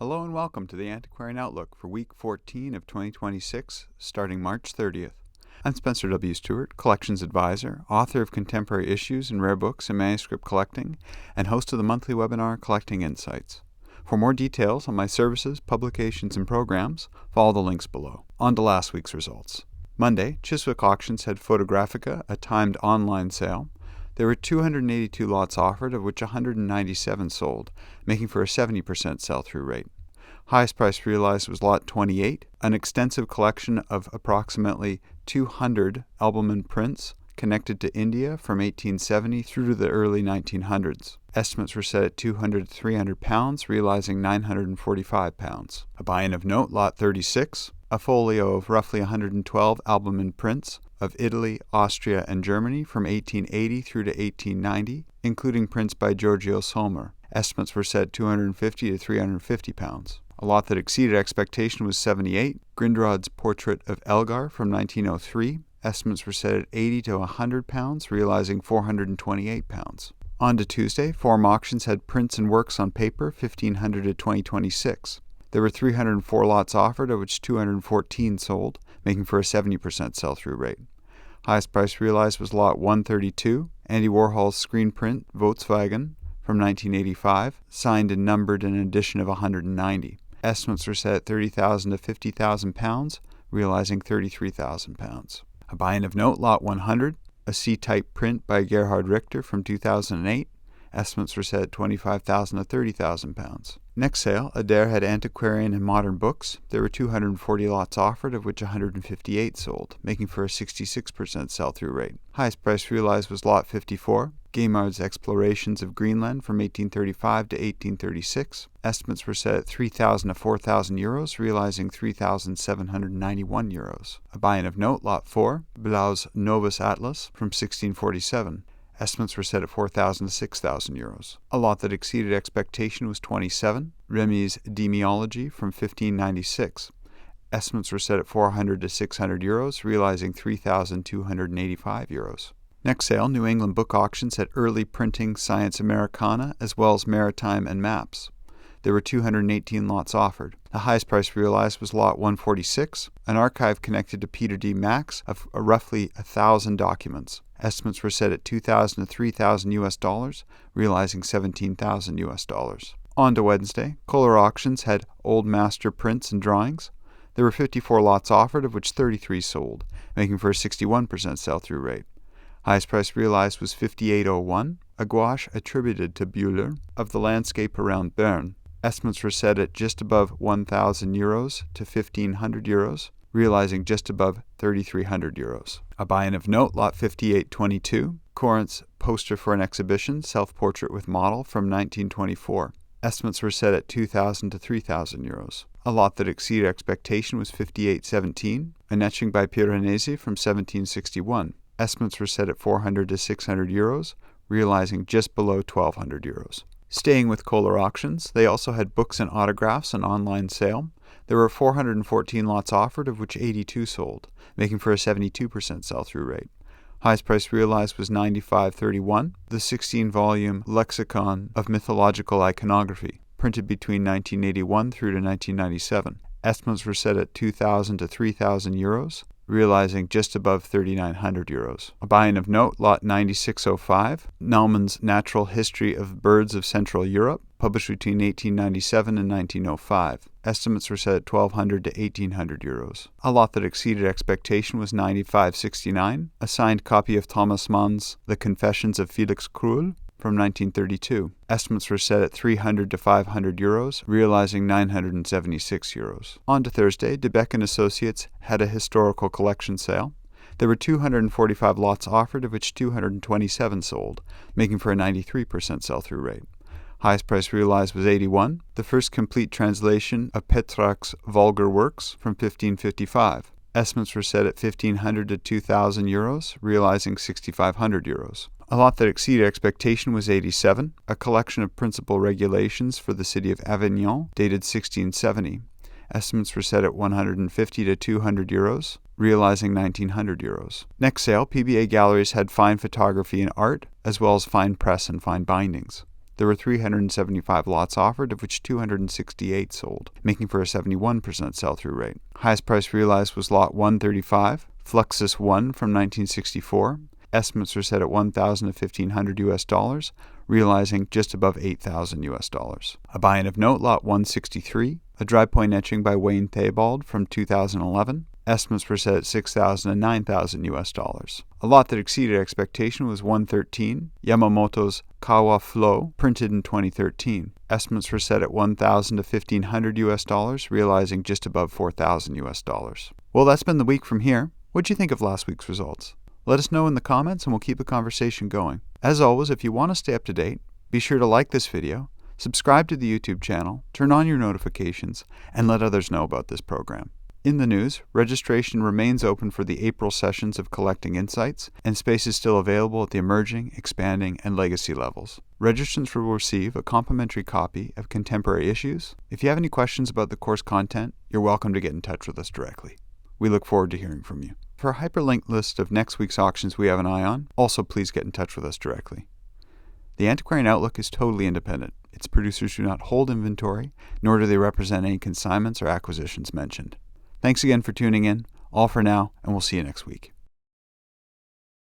Hello and welcome to the Antiquarian Outlook for week 14 of 2026, starting March 30th. I'm Spencer W. Stuart, Collections Advisor, author of Contemporary Issues and Rare Books in Manuscript Collecting, and host of the monthly webinar Collecting Insights. For more details on my services, publications, and programs, follow the links below. On to last week's results. Monday, Chiswick Auctions had Photographica, a timed online sale. There were 282 lots offered, of which 197 sold, making for a 70% sell-through rate. Highest price realized was lot 28, an extensive collection of approximately 200 album and prints connected to India from 1870 through to the early 1900s. Estimates were set at 200 to 300 pounds, realizing 945 pounds. A buy-in of note, lot 36, a folio of roughly 112 album and prints of Italy, Austria, and Germany from 1880 through to 1890, including prints by Giorgio Sommer. Estimates were set at 250 to 350 pounds. A lot that exceeded expectation was 78, Grindrod's Portrait of Elgar from 1903. Estimates were set at 80 to 100 pounds, realizing 428 pounds. On to Tuesday, Forum Auctions had prints and works on paper 1500 to 2026. There were 304 lots offered, of which 214 sold, making for a 70% sell-through rate. Highest price realized was lot 132, Andy Warhol's screen print Volkswagen from 1985, signed and numbered in an edition of 190. Estimates were set at 30,000 to 50,000 pounds, realizing 33,000 pounds. A buy-in of note, lot 100, a C-type print by Gerhard Richter from 2008. Estimates were set at 25,000 to 30,000 pounds. Next sale, Ader had antiquarian and modern books. There were 240 lots offered, of which 158 sold, making for a 66% sell-through rate. Highest price realized was lot 54, Gaimard's Explorations of Greenland from 1835 to 1836. Estimates were set at 3,000 to 4,000 euros, realizing 3,791 euros. A buy-in of note, lot 4, Blau's Novus Atlas from 1647. Estimates were set at 4,000 to 6,000 euros. A lot that exceeded expectation was 27, Remy's Demiology from 1596. Estimates were set at 400 to 600 euros, realizing 3,285 euros. Next sale, New England Book Auctions had early printing Science Americana as well as Maritime and Maps. There were 218 lots offered. The highest price realized was lot 146, an archive connected to Peter D. Max of roughly 1,000 documents. Estimates were set at 2,000 to 3,000 US dollars, realizing 17,000 US dollars. On to Wednesday, Kohler Auctions had old master prints and drawings. There were 54 lots offered, of which 33 sold, making for a 61% sell-through rate. Highest price realized was 5801, a gouache attributed to Bühler of the landscape around Bern. Estimates were set at just above 1,000 euros to 1,500 euros, realizing just above 3,300 euros. A buy-in of note, lot 5822, Corinth's Poster for an Exhibition, Self-Portrait with Model from 1924. Estimates were set at 2,000 to 3,000 euros. A lot that exceeded expectation was 5817, an etching by Piranesi from 1761. Estimates were set at 400 to 600 euros, realizing just below 1,200 euros. Staying with Kohler Auctions, they also had books and autographs on online sale. There were 414 lots offered, of which 82 sold, making for a 72% sell-through rate. Highest price realized was 95.31, the 16-volume Lexicon of Mythological Iconography, printed between 1981 through to 1997. Estimates were set at 2,000 to 3,000 euros, realizing just above 3,900 euros. A buy-in of note, lot 9605, Naumann's Natural History of Birds of Central Europe, published between 1897 and 1905. Estimates were set at 1,200 to 1,800 euros. A lot that exceeded expectation was 9569, a signed copy of Thomas Mann's The Confessions of Felix Krull from 1932. Estimates were set at 300 to 500 euros, realizing 976 euros. On to Thursday, DeBeck & Associates had a historical collection sale. There were 245 lots offered, of which 227 sold, making for a 93% sell-through rate. Highest price realized was 81, the first complete translation of Petrarch's Vulgar Works from 1555. Estimates were set at 1,500 to 2,000 euros, realizing 6,500 euros. A lot that exceeded expectation was 87, a collection of principal regulations for the city of Avignon, dated 1670. Estimates were set at 150 to 200 euros, realizing 1,900 euros. Next sale, PBA Galleries had fine photography and art, as well as fine press and fine bindings. There were 375 lots offered, of which 268 sold, making for a 71% sell-through rate. Highest price realized was lot 135, Fluxus 1 from 1964. Estimates were set at $1,000 to $1,500 US, realizing just above $8,000 US. A buy-in of note, lot 163, a dry point etching by Wayne Theobald from 2011. Estimates were set at $6,000 to $9,000 US. A lot that exceeded expectation was 113, Yamamoto's Kawa Flow, printed in 2013. Estimates were set at $1,000 to $1,500 US, realizing just above $4,000 US. Well, that's been the week from here. What'd you think of last week's results? Let us know in the comments and we'll keep the conversation going. As always, if you want to stay up to date, be sure to like this video, subscribe to the YouTube channel, turn on your notifications, and let others know about this program. In the news, registration remains open for the April sessions of Collecting Insights, and space is still available at the Emerging, Expanding, and Legacy levels. Registrants will receive a complimentary copy of Contemporary Issues. If you have any questions about the course content, you're welcome to get in touch with us directly. We look forward to hearing from you. For a hyperlinked list of next week's auctions we have an eye on, also please get in touch with us directly. The Antiquarian Outlook is totally independent. Its producers do not hold inventory, nor do they represent any consignments or acquisitions mentioned. Thanks again for tuning in. All for now, and we'll see you next week.